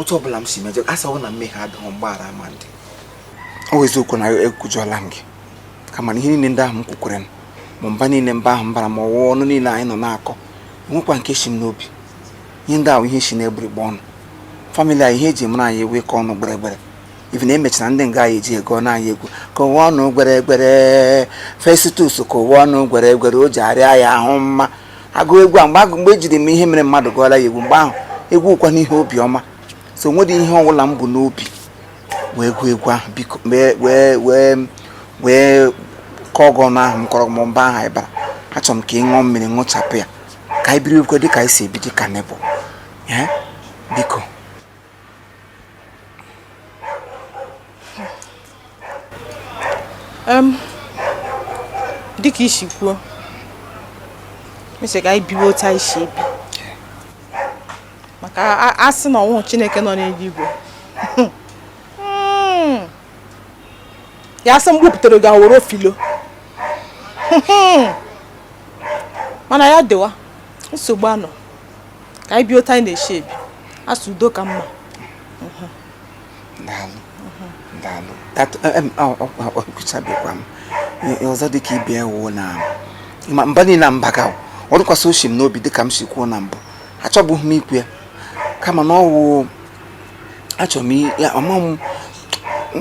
Problem si meje asa wona me ha do mbara mande always uko na ekujola ngi kama ni hini nda ahụ kwukwere mo mba ni mba ahụ mbara mo wo no ni na anyị nọ na-akọ nwekwa nke shim n'obi ihe ndị ahụ ihe shi na-ebiri gbon family anyị ihe eji mara anyị ewe ka ọnụ gbere even emechara ndị nga eji ego na anyị egwu ka ụwa ọnụ gbere Festus ka ụwa ọnụ gbere o ji arịa ya ahụ mma agụ egwu mgbe ejide m ihe mere mmadụ gọọla ya egwu mgbe ahụ egwu kwa n'ihe obi ọma so nwere ihe ọwụla m bụ n'obi wee gụ egwu ahụ biko wee kọgọ na ahụ m kọrọ m mba ahụ ịbara achọrọ m ka ị ṅụọ mmiri ṅụchapụ ya ka anyị biri okwe dị ka anyị si ebi dị ka nebụ biko dịka isi kwuo mese ka anyị biwe otu anyị si ebi maka asị na ọnwụ Chineke nọ n'eluigwe ya asị mgbupụtara ga woro filo mana ya dịwa nsogbu anọ ka anyị bịa otu anyị na-eshi ebi asụ udo ka mma ọzọ dịka ibe ewu na mba niile mbaga ọ dịkwasị oshi m n'obi dịka m si kwuo na mbụ achọbụghị m ikwu ya kama na ọwụ achọrọ m ya ọmụ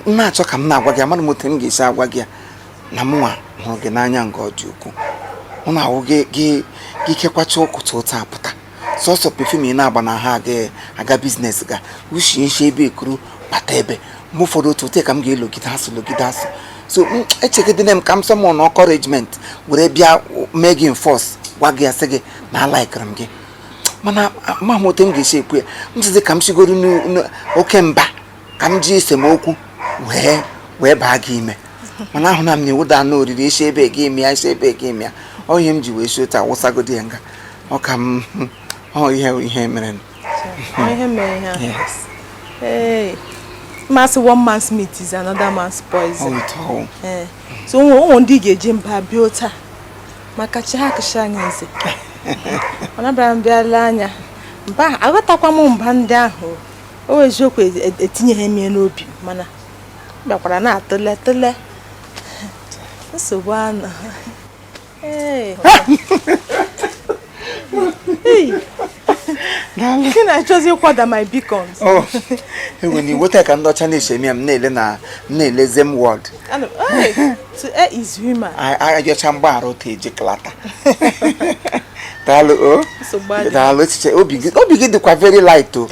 m na-achọ ka m na-agwa gị amadụ m otu m ga-esi agwa gị na mụnwa hụrụ gị n'anya nke ọ dị ukwuu mụ na-ahụ gị ikekwacha ụkụtụ ụta apụta sọsọ pefum ị na-agba na ha aga biznes ga ushi eshi ebe ekuru bata ebe mgbe ụfọdụ otu ote ka m ga-elogide asụ so echegidere m ka m sọmọ na ọkọrejment were bịa mee gị enforce gwa gị asị gị na alaikere m gị mana mahmote m ga-esi ekwu ya m sịzi ka m sigoro n'oke mba ka m ji esemokwu wee baa gị ime mana ahụ na m na-ewuda anụ oriri esi ebe gị ime ya ọ ihe m ji wee si otu awụsagodi ya nga ọ ka m ihe mere Mass one man's meat is another man's poison. So ụmụ ndị ga-eje mba bịa ụta maka chi ha kụcha anya nze ọ bịara mbịala anya mba aghọtakwa m mba ndị ahụ o wee eziokwu etinyeghị m ya n'obi mana bịakwara na-atụle nsogbu anọ Gị na-achọzi ịkwada my beacons. When you ka ndị ọcha na-eshemi m na-ele zem word. To air is human. Ayọcha mgbaghara otu eji klata. Daalụ daalụ echiche obi gị dịkwa very light o.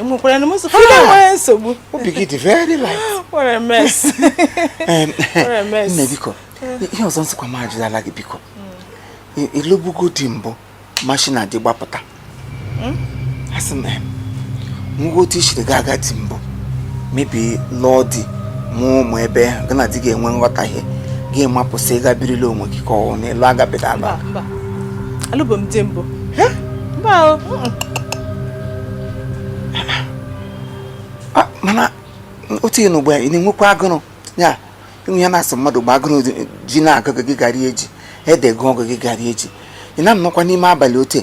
Obi gị dị very light. What a mess. Nne biko, ihe ọzọ nsịkwa m ajụdala gị biko. Ịlụbugo dị mbụ mashina dị gbapụta. Asị m otu ishiri ga-aga dị mbụ mebi lụọ dị mụ ebe gị na di ga-enwe nghọtahie gị mapụsị ịga birila onwe gị ka ọ na-elu agabeda alụ alụbụ m dị mbụ mba mana otu ihe n'ugbo ya ị na-enwekwa agụrụ ya ịnwe ya na-asị mmadụ gba agụrụ ji na-agụ gị garị eji ede gụọ ọgụ gị garị eji ị na-anọkwa n'ime abalị otu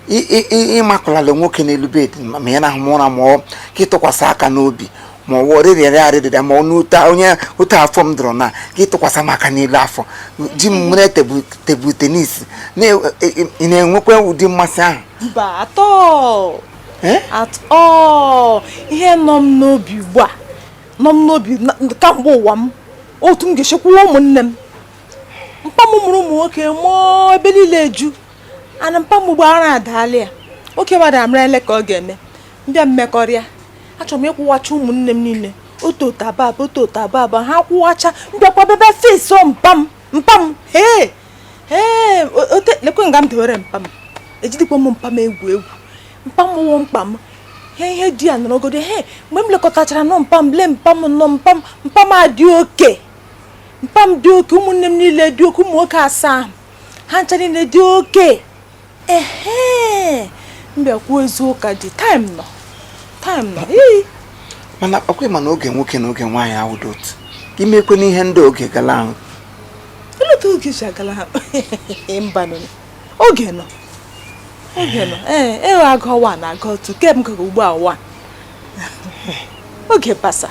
ịmakwalala nwoke n'elu bed ma ya na-ahụ ụra ma ọ ka ịtụkwasị aka n'obi ma ọ rịrịa ma ọ n'ụta onye otu afọ m dụrụ na gị tụkwasị m aka n'elu afọ ji m nwere tebụl tenis ị na-enwekwa ụdị mmasị ahụ mba atọ ihe nọ m n'obi ugbu a nọ m n'obi kamgbe ụwa m otu m ga-echekwuo ụmụnne m mpa m mụrụ ụmụ nwoke mụọ ebe niile eju ana mpa m ugbo ara adaala ya oke mmadụ amara ka ọ ga-eme mbịa mmekọrịa achọrọ m ịkwụwacha ụmụnne m niile otu ababa ha kwụwacha mbịakwa bebe fesi mpam lekwe nga m dewere mpam ejidikwa m mpam egwu mpam wụ mkpa m He dia nọrọgodo he mgbe m lekọtachara nọ mpam ble mpam nọ mpam adị oke. Mpam dị oke ụmụnne m niile dị oke ụmụ nwoke asaa. Ha ncha niile dị oke. Mbịa kwuo eziụka dị time nọ. Mana ọkwa ma n'oge nwoke na oge nwaanyị awụdo otu. Gị mekwe n'ihe ndị oge gala ahụ. Ịlụta oge ji agala ha. Mba nọ. Oge nọ. Agụ ọwa na agụ otu ke m gaga ugbu a wa. Oge pasa.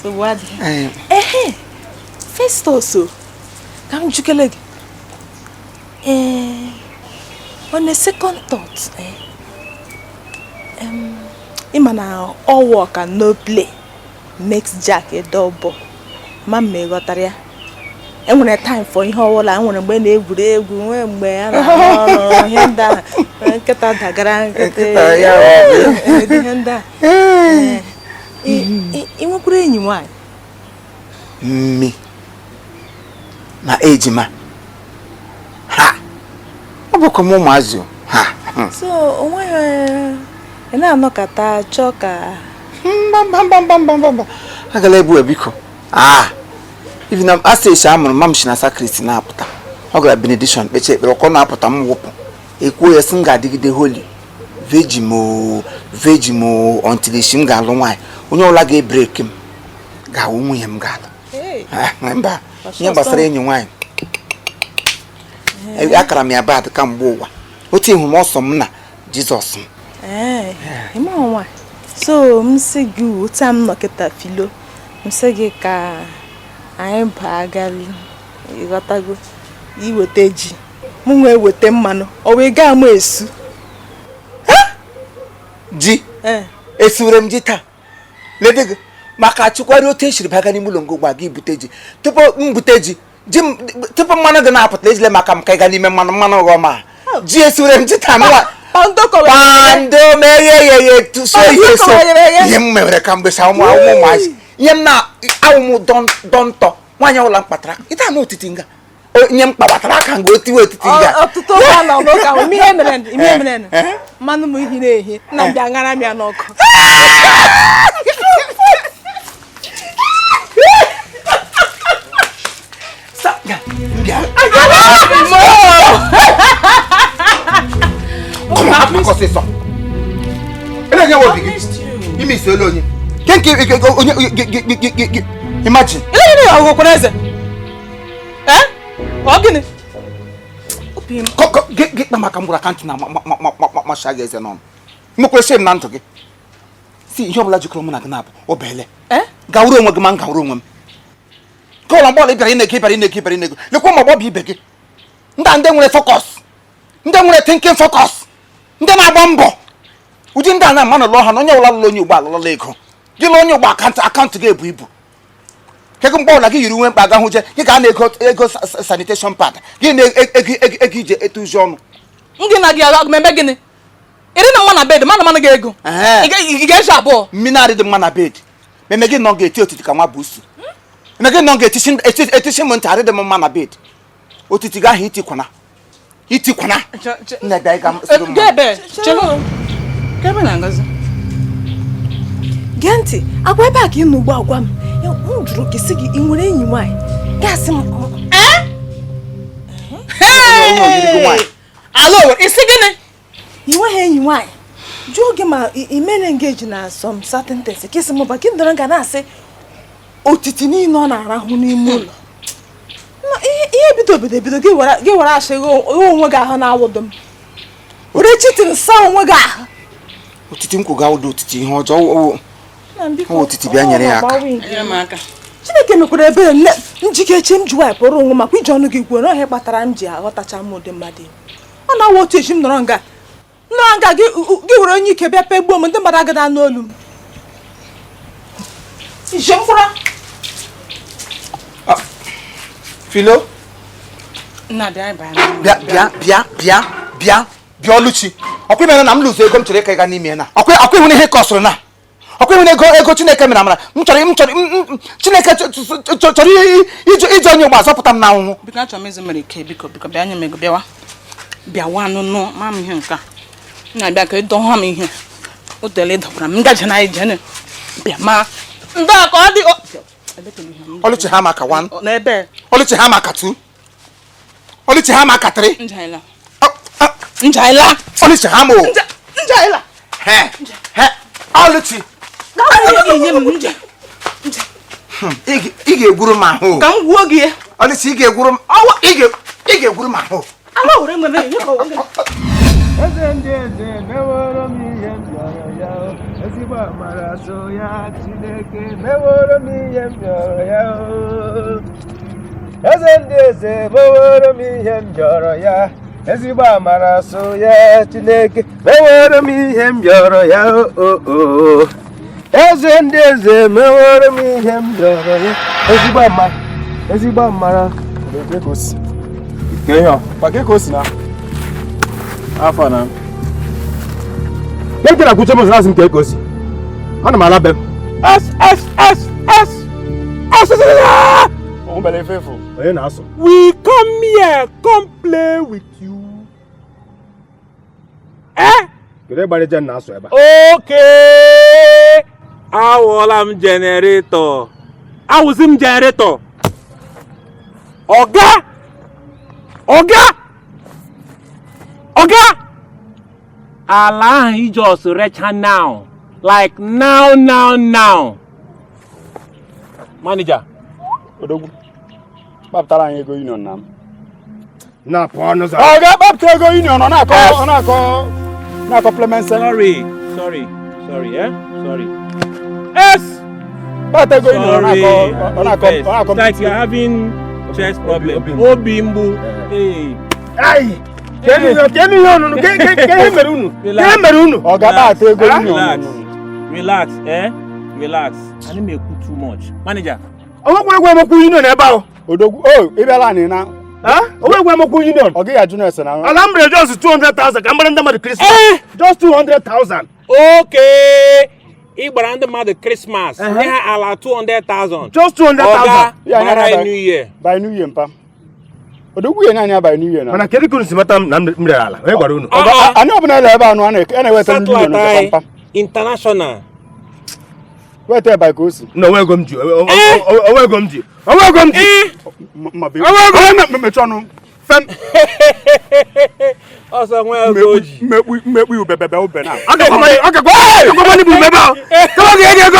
So what? First also, ka m jukele gị. On a second thought, Imana all work and no play makes Jack a double. Mamma got ya. And when a time for him, all I want to win a good when I hand down, get out the grand. Imo Comedy why? Me. Na age ma. Ha. Obo komo mazu. Ha. So, onwe ena anokata choka. Bam. Agala ebu ebiko. Even am ase shamuru mam shi na sacrament na aputa. Ogara benediction peche ekpere okọ na aputa m wopu. Ekwo yesin ga digide holy. Vegimo until she ga alụ nwanyị. Onye ọla ga break him. Ga wo nwunye m ga. Mba. Nye gbasara enyi nwanyị. Akara m ya bad ka mgbe ụwa. Otu ihu m ọsọ m na Jesus. Imo nwa. So m sị gị otu am nọkịta filo. M sị gị ka anyị bagali ịghọtago iweta ji. M nwee weta mmanụ. O wee gaa m esu. Ji. Esure m ji taa. Ledege maka chukwari otu eshiri baga n'ime ụlọ ngogba gị bute ji. Tupu m bute ji tupu mmanụ gị na-apụta ejile maka m ka ị ga n'ime mmanụ ọghọma. Ji esure m ji taa nwa. Pando mere tuso yeso. Ihe m mewere ka mgbe sa ụmụ maazị. Ihe m na awụmụ dọntọ. Nwanyị ụlọ mkpatara. Ịta na otiti nga. Nye m kpabatara aka nga otiwe otiti nga. Ọtụtụ ọha nọ n'ụka ihe mere. Mmanụ m ihe na-ehi. Na mbịa ngara m ya n'ọkụ. Imagine. Get my camera can't now. My shag is on. Moko shame Nantoge. See, you're logical monagap or belle. Gaurum Magaman Gaurum. Go on board in the keeper in the keeper in the. Look what my Bobby Becky. Then we focus. Then we're thinking focus. Then I bumbo. We didn't done a man alone on your lonely ball lake. You know your back account to get people. Kekun ball like you went back you can't go sanitation pad. Give a to John. You can remember it. It didn't want a bed, the man go. You get a ball. Minari the man a bed. May make it not get you to come up boost. And again, not get teaching a teaching mentally the man a bed. Otitiga hit you. Itikwana na diagram Gebe chelo Gebe nangazi Genti agwa ebe aka inu gba agwa m njuru gị sị gị nwere enyi nwanyị gasị m Alo isi gịnị Iwe ha enyi nwanyị jụọ gị ma imene engage na some certain things kesi m ba gị ndọrọ ga na-asị otiti niile ọ na-arahụ n'ime ụlọ ihe bido gị were ashịghị onwe gị ahụ na-awụdụ m were chitin sa onwe gị ahụ otiti nkwu ga ụdị otiti ihe ọjọọ otiti bịa nyere ya aka Chineke mekwara ebere njikechi m ji wipụrụ onwe makwa iji ọnụ gị kwuo na ihe kpatara m ji aghọtacha m ụdị mmadụ ọ na-awụ otu echi m nọrọ nga gị were onye ike bịa pegbuo m ndị mmadụ agada n'olu m ije mkpụrụ Philo? Na bịa Oluchi. Ọkwa mere na m lụzo ego m chere ka ị ga n'ime na. Ọkwa ịhụ ihe kọsụrụ na. Ọkwa ịhụ ego Chineke mere amara. Chineke chọrọ iji onye ụgbọ azọpụta m na anwụnwụ. Biko achọrọ m izu mere ike biko bịa nye m ego bịawa. Bịawa nụnụ ma m ihe nka. Na bịa ka ịdọ ha m ihe. O tele dọkwara m ngaji na ije bịa ma. Ndị a ka ọ dị Oluchi ha maka 1. N'ebe. Oluchi ha maka 2. Oluchi ha maka 3. Njaila. Njaila. Oluchi ha mo. Njaila. He. Oluchi. Ị ga-egwuru m ahụ. Ka m gwuo gị. Oluchi ị ga-egwuru m. Ị ga-egwuru m ahụ. Ala ore m ihe ka ọ. Eze ndị eze meworo m ihe m rịọrọ ya ezigbo amara so ya Chineke meworo m ihe m rịọrọ ya eze ndị eze meworo m ihe m rịọrọ ya ezigbo amara so ya Chineke meworo m ihe m rịọrọ ya eze ndị eze meworo m ihe m rịọrọ ya ezigbo amara Kekosi Keyo pa Kekosi na Afa na. Keke na kuche mo lazim Kekosi. Ana mala bem. S. On bele Therefor. Oye na aso. We come here, come play with you. Kede bare jen na aso eba. Okay. Awolam generator. Awuzim generator. Oga. Allah, he just reach her now. Like now. Manager. Odogu. Baptara anyị ego union na. Na pọnụ za. Oga baptara ego union na complement. Sorry. Yes. Baptara ego union It's like you're having chest problem. Obimbu. Hey. Ai. Keni yonu ke merunu. Oga baptara ego union. Relax. I didn't make too much. Manager. Ogwe mo ku union ebe ahụ. Odogwu ịbịala anyị na. Ogwe mo ku union. Ogi ya Junes na. Alambre just 200,000 ka mbara ndama the Christmas. Just 200,000. Okay. Igbara ndị mmadụ Christmas. Ha ala 200,000. Just 200,000. By New Year. By New Year mpa. Odogwu ya anya by New Year na. Mana kedu kunu simata na mre ala. We gwara unu. Anyị ọbụla ele ebe anụ a na-eweta ndị union mpa. International. Wete by Kosi. No we go mji. Mechọnụ. Also nwe ogoji. Mmekpu ubebebe ube na. Akakwa ni bu meba.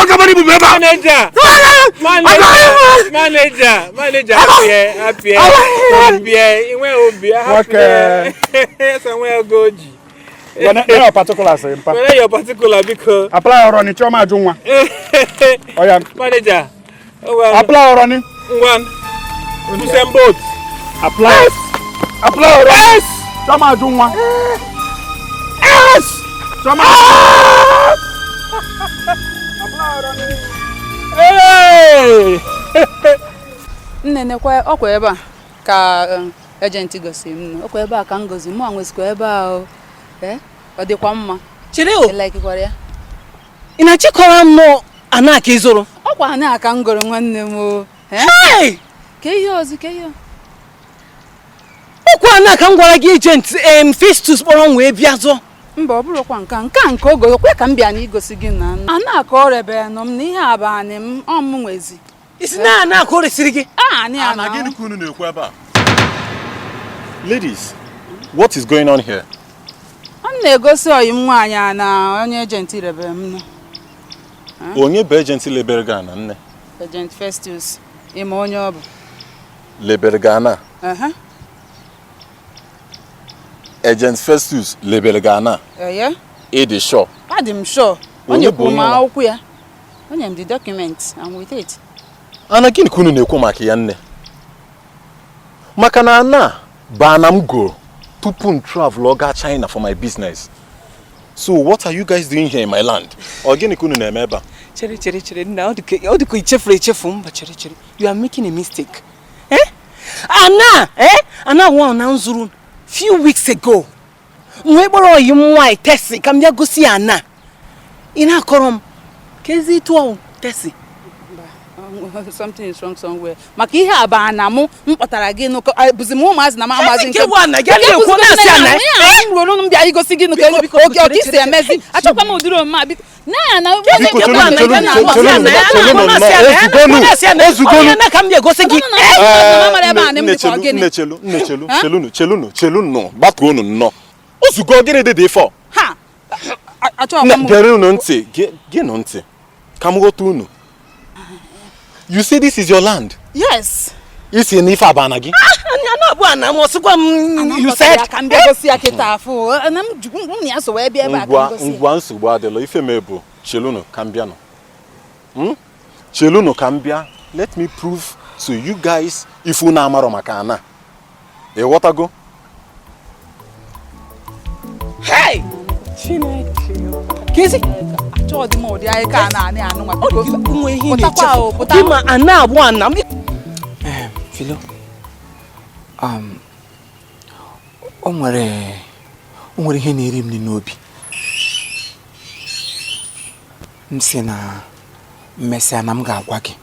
Kama ge bu meba. Manager. Happy. Inwe obi happy. So nwe ogoji. When your particular say mpa. When your particular because apply oroni choma aju nwa. Oya. Manager. Apply oroni. One. To send both. Apply oroni. Choma aju nwa. Choma. Apply oroni. Hey! Nnenekwa ọkwa ebe a ka agent gosi m. Ọkwa ebe a ka ngozi m anwesikwa ebe a o. Ọ dịkwa mma. Chere o. Like kwara ya. Ị na-achịkọrọ m ana ka ịzụrụ. Ọkwa ana aka ngoro nwanne m o. Hey! Ke ihe ozi ke ihe. Ọkwa ana ka m gwara gị agent Festus kpọrọ m wee bịa zọ. Mba ọ bụrụkwa nke ogo kwe ka m bịa na igosi gị na ana aka ọ rebe nọ m na ihe abani m ọmụ nwezi. Isi na ana ka o resiri gị. Ani ana. Gịnị ka unu na-ekwu ebe a? Ladies, what is going on here? Ọ na-egosi oyi m nwaanyị na onye agent rebe m nọ. Onye bụ agent lebere gị na nne? Agent Festus, ime onye ọ bụ. Lebere gị na? Agent Festus lebere gị na? Ị dị sure? Adị m sure. Onye kwuru m akwụkwọ ya. Onye m the document, I'm with it. Ana gịnị ka unu na-ekwu maka ya nne? Maka na ana bana m go tupu m travel ga China for my business. So what are you guys doing here in my land? Ọ gịnị ka unu na-eme ebe a? Chere na ọ dịka ichefu mba chere. You are making a mistake. Ana nwa na nzuru few weeks ago. Mwe kpọrọ oyi m nwaanyị Tesi ka m bịa gosi ana. Ị na-akọrọ m kezi tụọ Tesi. something is wrong somewhere. Maka ihe aba na mu mkpatara gị no buzi mu mazi na mazi nke. Ke wana ga le ko na si ana. Ngoro no mbia igosi gị no ka oke si emezi. Achọkwa m udiro ma bi. Na na chelunu gbatuonu nnọọ ozugo gịnị dị Therefor ha achọkwa m gere unu ntị gị nụ ntị ka m ghọta unu. You say this is your land? Yes. Isi n'ife abana gị? Anya na bụ ana m osikwa m you said ka m bịa gosi ya kịta afọ ana m jugu m ya so wee bịa ebe a ka gosi. Ngwa nsogbu adịla ife m ebu chelunu ka m bịa nọ. Chelunu ka m bịa. Let me prove to you guys if unu amaro maka ana. Ịghọtago? hey Kezi achọ dị m ụdị anyị ka na-anị anụ nwa biko nwe ihe pụtakwa o pụta dị ma ana abụ ana m Philo, o nwere ihe na-eri m n'obi. M sị na mmesịa na m ga-agwa gị.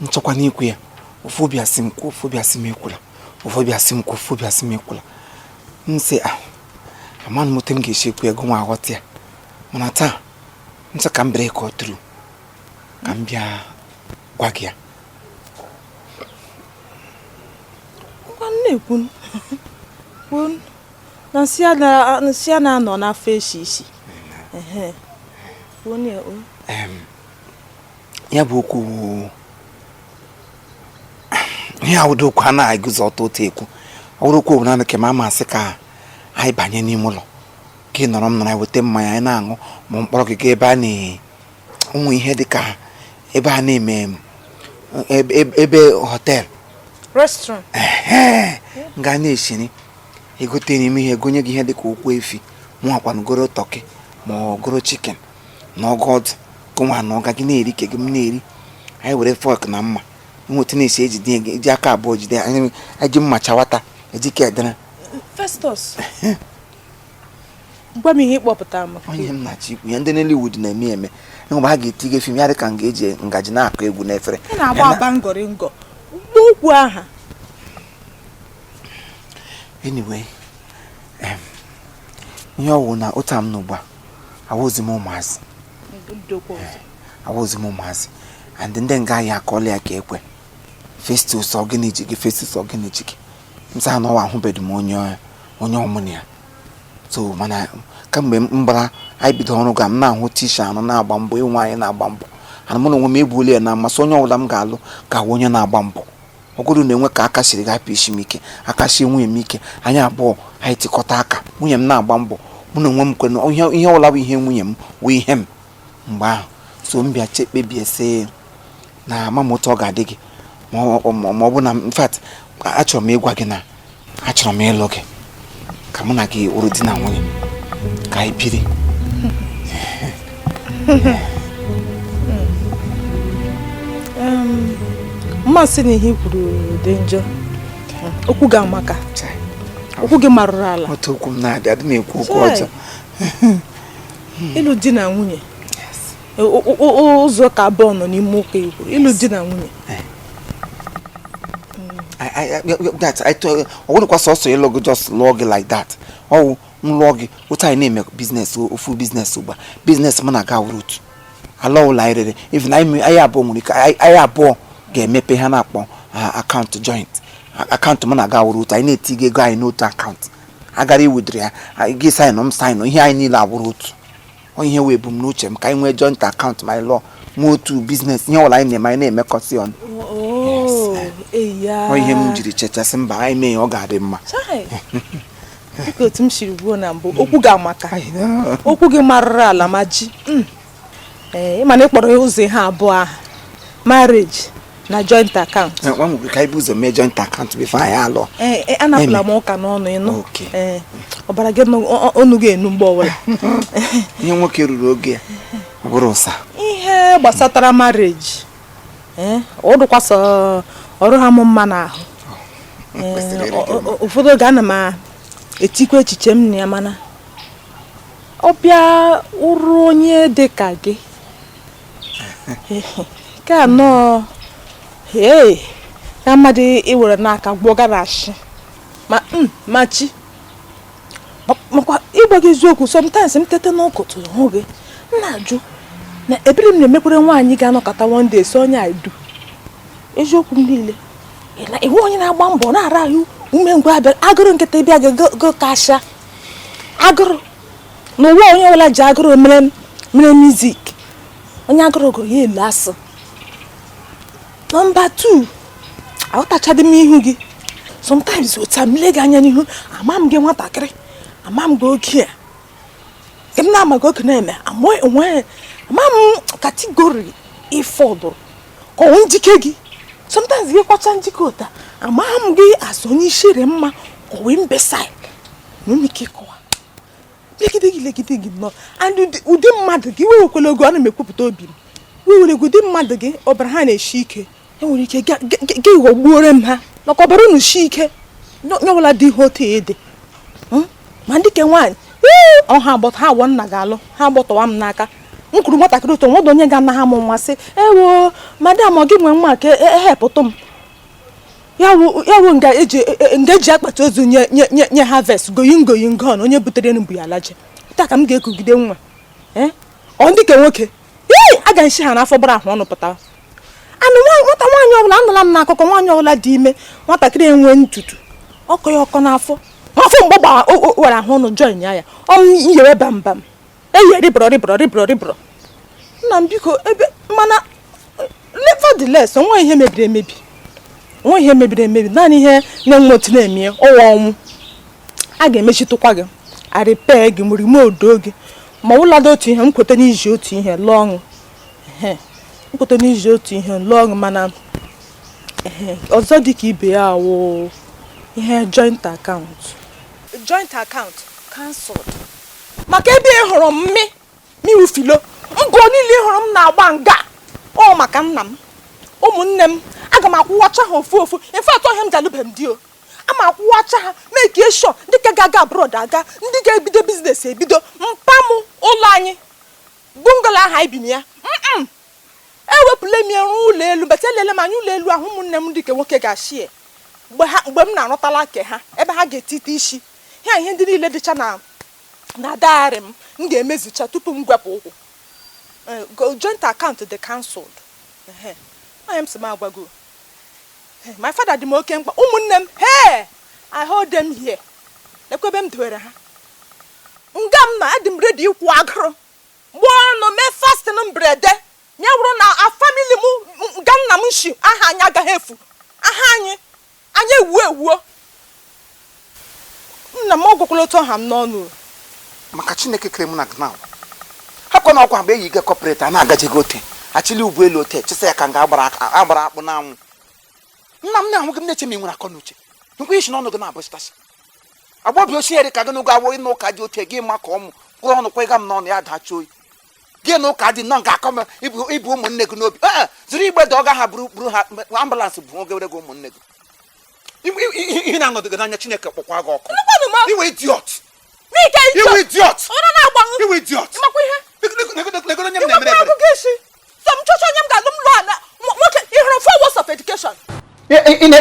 Nchọkwa n'ikwu ya. Ofu obi asị m kwuo, ofu obi asị m ekwula. Ofu obi asị m kwuo, ofu obi asị m ekwula. M sị amanụ m otu m ga-esi ekwu ya gụ nwa aghọta ya. Mana taa m sị ka m bere ka ọ tụrụ ka m bịa gwa gị ya. na-ekwu na nsị a na-anọ n'afọ isi ya bụ okwu ihe awụdo okwu a na-eguzo ọtụtụ ekwu ọwụrụ okwu naanị ka ma amasị ka anyị banye n'ime ụlọ ka ị nọrọ m nọrọ weta mmanya anyị na-aṅụ ma mkpọrọ gị ebe a na-ụmụ ihe dị ka ebe a na-eme ebe họtel restaurant nga na-eshiri egote n'ime ihe gonye gị ihe dị ka okwu efi nwakwanụ goro tọki ma ọ goro chicken na ọgọdụ gụnwa na ọga gị na-eri ke gị m na-eri anyị were fọk na mma nweta na-esi ejide gị eji aka abụọ jide anyị eji mma chawata eji ka edere Festus gwa m ihe ịkpọpụta m onye m na-achọ ikwu ya ndị Nollywood na-eme eme mgbe ha ga-etige fim ya dị ka m ga-eji ngaji na-akụ egwu n'efere ị na-agba aba ngọrị ngọ okwu aha. Anyway, ihe ọwụ na ụta m n'ugba awụzi m ụmụazị and ndị nga ya akọọla ya ka ekwe Festus ọgịnị ji gị Festus ọgịnị ji gị msa ha n'ọwa ahụbedu m onye ọmụnụ ya so mana kamgbe m gbara anyị bido ọrụ ga m na-ahụ tisha anụ na-agba mbọ ịnwe anyị na-agba mbọ ana mụ na onwe m egbuola ya na mmasị onye ọbụla m ga-alụ ga-awụ onye na-agba mbọ ọgụrụ na-enwe ka aka siri ga-apụ isi m ike aka sie nwunye m ike anyị abụọ anyị tikọta aka nwunye m na-agba mbọ mụ na onwe m kwere ihe ọbụla bụ ihe nwunye m wee ihe m mgbe ahụ so m bịa kpebie sị na ama m otu ọ ga-adị gị ma ọ bụ na in fact achọrọ m ịgwa gị na achọrọ m ịlụ gị ka mụ na gị wụrụ di na nwunye ka anyị biri mmasị na ihe kwuru dị njọ okwu gị amaka okwu gị marụrụ ala otu okwu m na-adị adị na-ekwu okwu ọjọọ ịlụ di na nwunye ụzọ ka abụọ nọ n'ime ụka ikwuru ịlụ di na nwunye ọ bụrụkwa sọsọ ịlụ gị just lụọ gị like that ọwụ nlụọ gị otu anyị na-eme biznes ofu biznes ugba biznes m na-aga wuru otu ala ụlọ anyị rere even anyị abụọ nwere ike anyị abụọ ga-emepe ha na-akpọ akaụntụ joint akaụntụ m na-aga wuru otu anyị na-etiga ego anyị n'otu akaụntụ agara iwudere ya gị saịnụ m saịnụ ihe anyị niile awụrụ otu ihe wee bụ m n'uche m ka anyị nwee joint akaụntụ ma anyị lụọ nwe otu biznes ihe ọbụla anyị na-eme anyị na-emekọsị ọnụ ihe m jiri chechasị mba anyị mee ya ọ ga-adị mma dịka otu m siri buo na mbụ okwu gị amaka okwu gị marụrụ ala ma ji ịmana ịkpọrọ ụzọ ha abụọ aha marriage na joint account nwa m ka anyị bụ ụzọ mee joint account bifo anyị alụọ anapụla m ụka n'ọnụ ịnụ ọbara gị ọnụ gị enu mgbe ọbụla ihe nwoke ruru oge ya ọ bụrụ ụsa ihe gbasatara marriage ọ dụkwasị ọrụ ha m mma n'ahụ ụfọdụ oge ana m etikwa echiche m na ya mana ọ bịa ụrụ onye dị ka gị Ka no. Hey. Ya mmadụ iwere n'aka gwọgarashi. Machi. Makwa ịgba gị eziokwu sometimes m tete n'ụkụtụ hụ gị. Na-ajụ na ebiri m na-emekwere nwaanyị ga-anọkọta one day so onye aidu. Eziokwu m niile. Ihu onye na-agba mbọ na-ara ahụ ume ngwa abịa agụrụ nkịta bịa go kasha. Agụrụ. N'ụwa onye ọbụla ji agụrụ mere music. Onye agụrụ gụrụ ya elu asụ. Number 2. Aghọtachadị m ihu gị. Sometimes otu m lega anya n'ihu ama m gị nwatakịrị. Ama m gị oke a. Nke m na-amaghị oke na-eme ama m kategori ịfọdụrụ. Ka ọ njike gị. Sometimes gị kwacha njike ụta. Ama m gị asọ onye ishere mma ka ọ wee mbesai. N'ike kọwa. Legide gị nọ. And ụdị mmadụ gị wewekwele ogo ana m ekwupụta obi m. Wewere ụdị mmadụ gị ọbara ha na-eshi ike. Enwere ike gị ghọgbuore m ha. Maka ọbara unu shi ike. Nyọwụla dị ihe ote ede. Ma ndị ke nwaanyị. Ha agwọ nna ga-alụ. Ha agbọtọwa m n'aka. M kwuru nwatakịrị ụtọ nwodo onye ga-ana ha m nmasị. Ewo, madam ọ gị nwe nwa ka ehepụtụ m. Ya wụ nga eji akpati ozu nye harvest goyin gon onye butere nbu ya alaje. Taa ka m ga-ekugide nwa. Ọ ndị ke nwoke. A ga-nshi ha n'afọ bara ahụ ọnụ pụtara. Anụ nwata nwaanyị ọbụla anụla m n'akụkọ nwaanyị ọbụla dị ime nwatakịrị enwe ntutu ọkọ ya ọkọ n'afọ afọ mgbagba were ahụ ọnụ join ya iyewe bambam eye ribro. Nna m biko ebe mana nevertheless onwe ihe mebiri emebi naanị ihe na-enwe otu na-eme ọwa ọnwụ a ga-emechitụkwa gị arịpe gị mụrụme odo gị ma ụlọdụ otu ihe nkweta n'iji otu ihe lụọ ọṅụ nkweta n'iji otu ihe lụọ ọṅụ mana ọzọ dị ka ibe ya wụ ihe joint account cancelled maka ebe ị hụrụ m miwufilo mbụ niile ị hụrụ m na-agba nga ọ maka nna m ụmụnne m aga m akwụwacha ha ofu in fact ọhịa m jalụbe m di o ama akwụwacha ha make sure ndị ka ga-aga abroad aga ndị ga-ebido biznes ebido mpa m ụlọ anyị bungalow aha ibi na ya ewepụla m ụlọ elu bete elele m anya ụlọ elu ahụ ụmụnne m ndị ke nwoke ga-ashie mgbe m na-arụtala ke ha ebe ha ga-etite isi ha ihe ndị niile dịcha na diary m ga-emezucha tupu m gwepụ ụkwụ joint account dị cancelled onye m si m agwago my father dị m oke mkpa ụmụnne m I hold them here lekwebe m dowere ha nga m na adị m ready ịkwụ agụrụ gbuo ọnụ mee fasting mberede nye wụrụ na family m ga nna m shi aha anyị agaghị efu aha anyị ewuo nna m ọgwụkwala otu ọha m n'ọnụ maka Chineke kere m na gna hapụ na ọkwa mgbe eyi ga corporate a na-agajego ote achịli ugwu elu ote chisa ya ka nga agbara akpụ n'anwụ nna m na-ahụ gị m na-eche m nwere akọ n'uche nkwa ishi n'ọnụ gị na-abụchitachi agbọbi ochinyere ka gị n'ụgwọ agwọ ịnụ ụka dị ote gị ma ka ọmụ kwụrụ ọnụ kwa ịga m n'ọnụ ya dachi oyi gị na ụka dị nnọọ nke akọ m ibu ụmụnne gị n'obi zụrụ igbe dị ọga ha buru ha ambụlansị bụ ogewere gị ụmụnne gị ihe na-anọdụ gị n'anya Chineke kpọkwa gị ọkụ iwe idiot onye m na-emere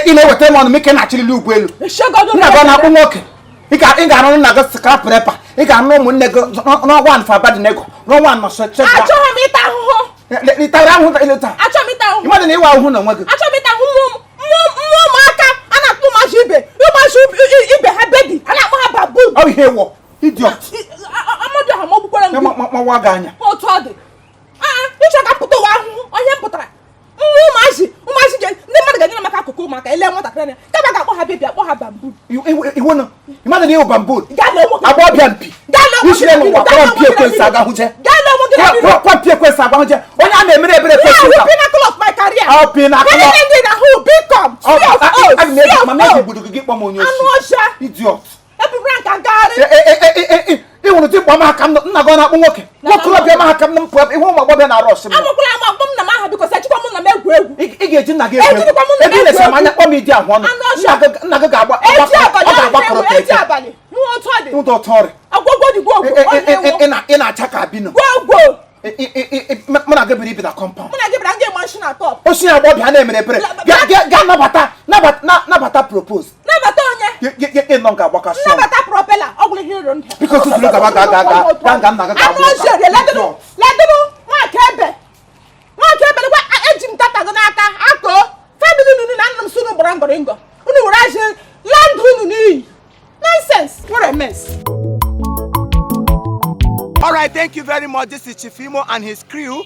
ị na-eweta m ọnụ m ike na-achịrịli ugwu elu nna gị na-akpụ nwoke ị ga-arụ nna gị scrap repa ị ga-arụ ụmụnne gị n'ọgwa nfa Abadinego n'ọnwa ịtara ahụ ịmadụ na ịwa ahụhụ na onwe gị ụmụaka a na-akpụ ibe ha bebi a na-akpọ ha babu ọ ihe wọ idiot mawa gị anya otu ọ dị ịchọ ka pụta ụwa ahụhụ onye m pụtara ụmụazị ndị mmadụ ga-enyere maka akụkụ ụmụaka ele nwatakịrị anya kaba ga-akpọ ha bebi akpọ ha bambu iwu na ịmadụ na ịwụ bambu agba ọbịa mpi ishire n'ụwa kwa mpi ekwensị agahụje onye a na-emere ebere ekwensị ụka gị kpọm onye osi idiot ịhụrụ dị kpọm aka nna gị na-akpụ nwoke nwokorobịa ma aka m mpụ ihe ụmụ agbọbịa na-arụ ọsị ị ga-eji nna gị egwu ebe ị na-esi m anya kpọm ịdị ahụ ọnụ nna gị ga-agbakọrọ ị na-acha ka abino Mana get believe that compound. Mana get bring machine at top. O si abo bia na emere pere. Ga nabata propose. Nabata onye. Ye no ga gbaka so. Nabata propeller. Ogule hero nta. Because you look about ga na ga. Ano shere leduru. Ma kebe. Ma kebe le kwa ejim tata go n'aka. Ako. Family nunu na nnum sunu borangoringo. Unu wura je land unu ni. Nonsense. What a mess. All right, thank you very much. This is Chief Imo and his crew.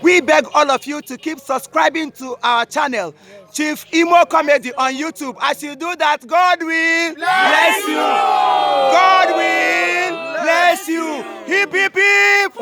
We beg all of you to keep subscribing to our channel, Chief Imo Comedy on YouTube. As you do that, God will bless you. God will bless you. Hip, hip, hip.